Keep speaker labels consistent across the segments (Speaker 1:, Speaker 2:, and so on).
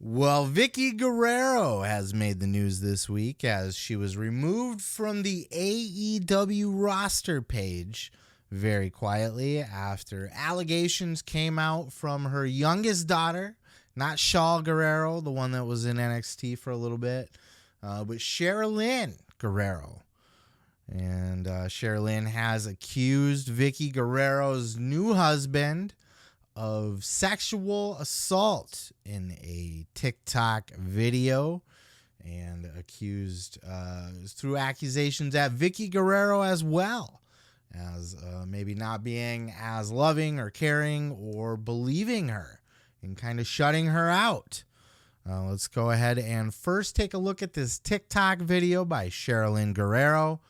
Speaker 1: Well, Vicki Guerrero has made the news this week as she was removed from the AEW roster page very quietly after allegations came out from her youngest daughter, not Shaw Guerrero, the one that was in NXT for a little bit, but Sherilyn Guerrero. And Sherilyn has accused Vicki Guerrero's new husband of sexual assault in a TikTok video, and accused through accusations at Vicki Guerrero as well as maybe not being as loving or caring or believing her and kind of shutting her out. Let's go ahead and first take a look at this TikTok video by Sherilyn Guerrero,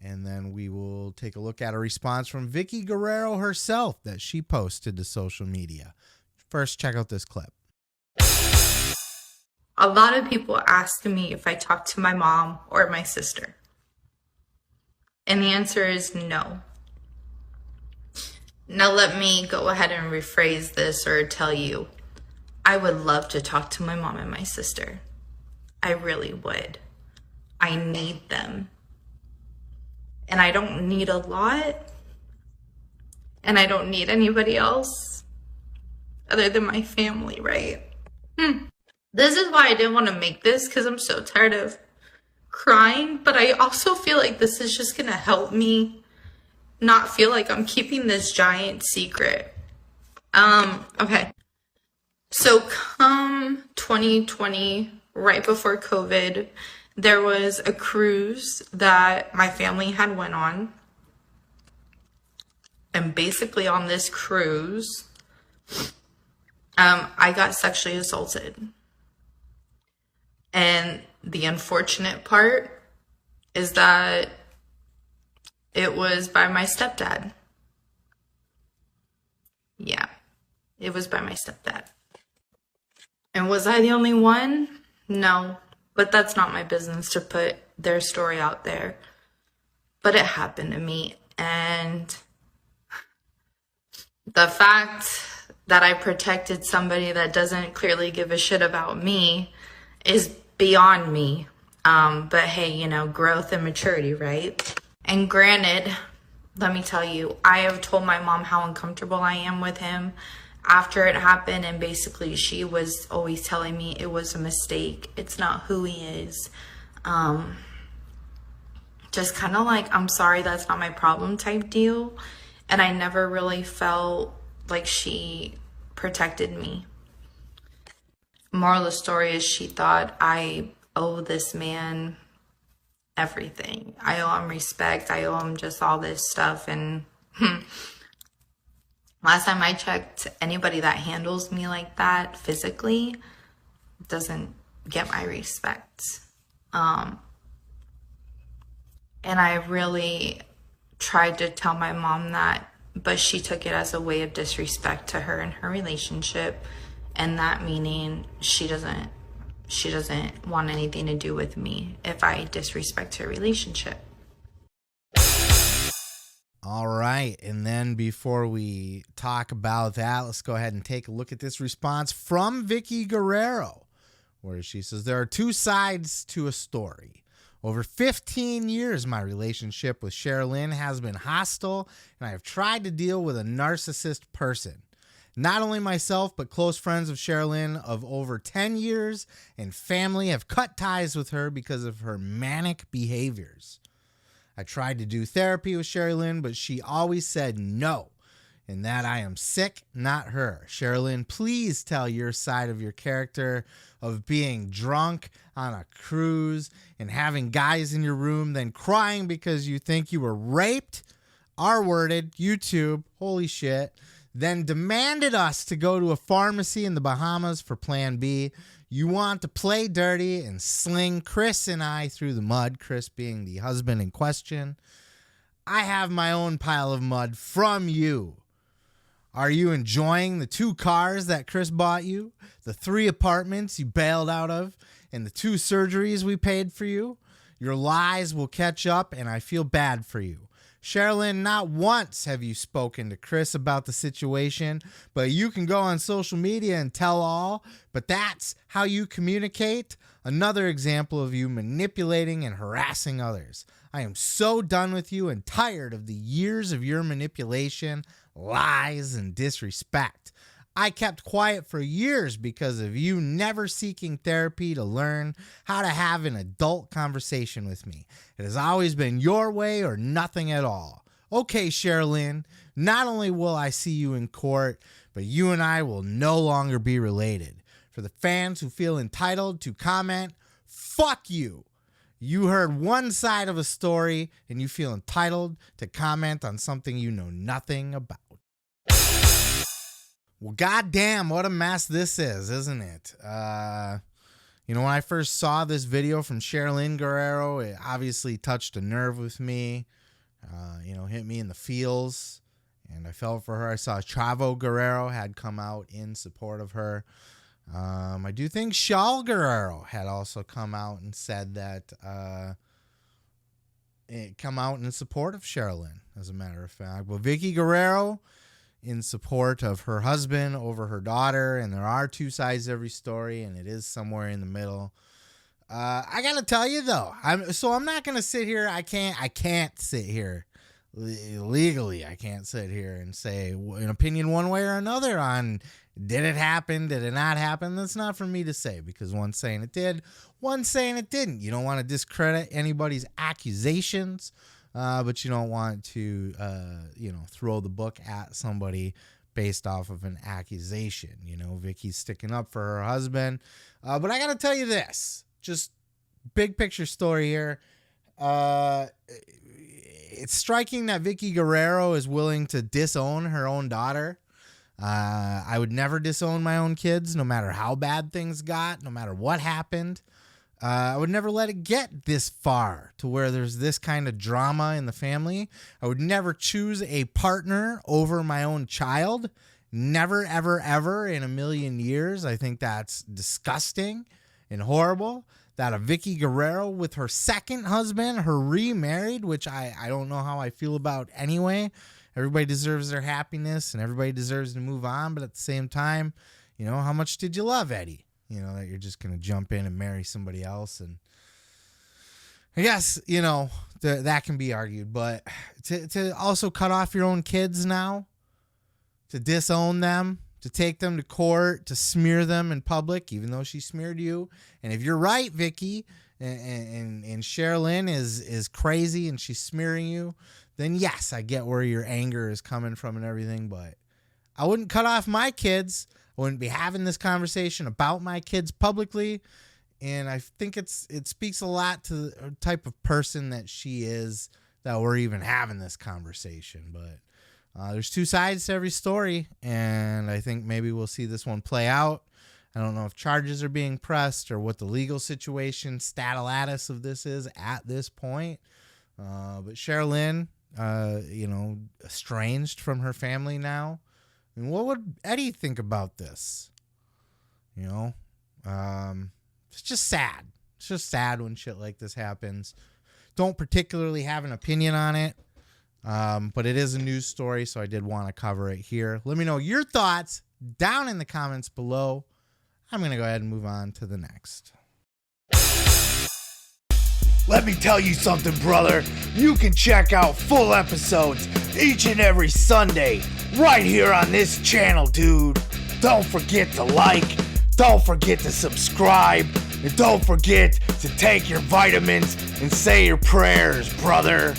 Speaker 1: and then we will take a look at a response from Vicki Guerrero herself that she posted to social media. First, check out this clip.
Speaker 2: A lot of people ask me if I talk to my mom or my sister. And the answer is no. Now let me go ahead and rephrase this or tell you, I would love to talk to my mom and my sister. I really would. I need them. And I don't need a lot. And I don't need anybody else other than my family, right? This is why I didn't want to make this, because I'm so tired of crying. But I also feel like this is just going to help me not feel like I'm keeping this giant secret. Okay. So come 2020, right before COVID, there was a cruise that my family had went on. And basically on this cruise, I got sexually assaulted. And the unfortunate part is that it was by my stepdad. Yeah, it was by my stepdad. And was I the only one? No. But that's not my business to put their story out there. But it happened to me. And the fact that I protected somebody that doesn't clearly give a shit about me is beyond me. But hey, you know, growth and maturity, right? And granted, let me tell you, I have told my mom how uncomfortable I am with him after it happened, and basically she was always telling me it was a mistake. It's not who he is. Just kind of like, I'm sorry, that's not my problem type deal. And I never really felt like she protected me. Moral of the story is she thought I owe this man everything. I owe him respect. I owe him just all this stuff. And last time I checked, anybody that handles me like that physically doesn't get my respect. And I really tried to tell my mom that, but she took it as a way of disrespect to her and her relationship. And that meaning she doesn't want anything to do with me if I disrespect her relationship.
Speaker 1: All right, and then before we talk about that, let's go ahead and take a look at this response from Vicki Guerrero, where she says, there are two sides to a story. Over 15 years, my relationship with Sherilyn has been hostile, and I have tried to deal with a narcissist person. Not only myself, but close friends of Sherilyn of over 10 years and family have cut ties with her because of her manic behaviors. I tried to do therapy with Sherilyn, but she always said no, and that I am sick, not her. Sherilyn, please tell your side of your character of being drunk on a cruise and having guys in your room, then crying because you think you were raped, R-worded, YouTube, holy shit, then demanded us to go to a pharmacy in the Bahamas for Plan B. You want to play dirty and sling Chris and I through the mud, Chris being the husband in question. I have my own pile of mud from you. Are you enjoying the 2 cars that Chris bought you, the 3 apartments you bailed out of, and the 2 surgeries we paid for you? Your lies will catch up, and I feel bad for you. Sherilyn, not once have you spoken to Chris about the situation, but you can go on social media and tell all, but that's how you communicate? Another example of you manipulating and harassing others. I am so done with you and tired of the years of your manipulation, lies, and disrespect. I kept quiet for years because of you never seeking therapy to learn how to have an adult conversation with me. It has always been your way or nothing at all. Okay, Sherilyn, not only will I see you in court, but you and I will no longer be related. For the fans who feel entitled to comment, fuck you. You heard one side of a story and you feel entitled to comment on something you know nothing about. Well, goddamn, what a mess this is, isn't it? When I first saw this video from Vicki Guerrero, it obviously touched a nerve with me, hit me in the feels, and I felt for her. I saw Chavo Guerrero had come out in support of her. I do think Sherilyn Guerrero had also come out and said that come out in support of Sherilyn, as a matter of fact. But Vicki Guerrero in support of her husband over her daughter, and there are two sides to every story, and it is somewhere in the middle. I gotta tell you though, I'm not gonna sit here. I can't sit here legally. I can't sit here and say an opinion one way or another on did it happen, did it not happen. That's not for me to say, because one's saying it did, one's saying it didn't. You don't want to discredit anybody's accusations. But you don't want to, throw the book at somebody based off of an accusation. Vicky's sticking up for her husband. But I got to tell you this, just big picture story here. It's striking that Vicki Guerrero is willing to disown her own daughter. I would never disown my own kids, no matter how bad things got, no matter what happened. I would never let it get this far to where there's this kind of drama in the family. I would never choose a partner over my own child. Never, ever, ever in a million years. I think that's disgusting and horrible. That a Vicki Guerrero with her second husband, her remarried, which I don't know how I feel about anyway. Everybody deserves their happiness and everybody deserves to move on. But at the same time, how much did you love Eddie? That you're just going to jump in and marry somebody else. And I guess, that can be argued. But to also cut off your own kids now, to disown them, to take them to court, to smear them in public, even though she smeared you. And if you're right, Vicki, and Sherilyn is crazy and she's smearing you, then yes, I get where your anger is coming from and everything. But I wouldn't cut off my kids. I wouldn't be having this conversation about my kids publicly. And I think it speaks a lot to the type of person that she is that we're even having this conversation. But there's two sides to every story, and I think maybe we'll see this one play out. I don't know if charges are being pressed or what the legal situation status of this is at this point. But Sherilyn, estranged from her family now. And what would Eddie think about this? It's just sad. It's just sad when shit like this happens. Don't particularly have an opinion on it, but it is a news story, so I did want to cover it here. Let me know your thoughts down in the comments below. I'm going to go ahead and move on to the next.
Speaker 3: Let me tell you something, brother. You can check out full episodes each and every Sunday right here on this channel, dude. Don't forget to like, don't forget to subscribe, and don't forget to take your vitamins and say your prayers, brother.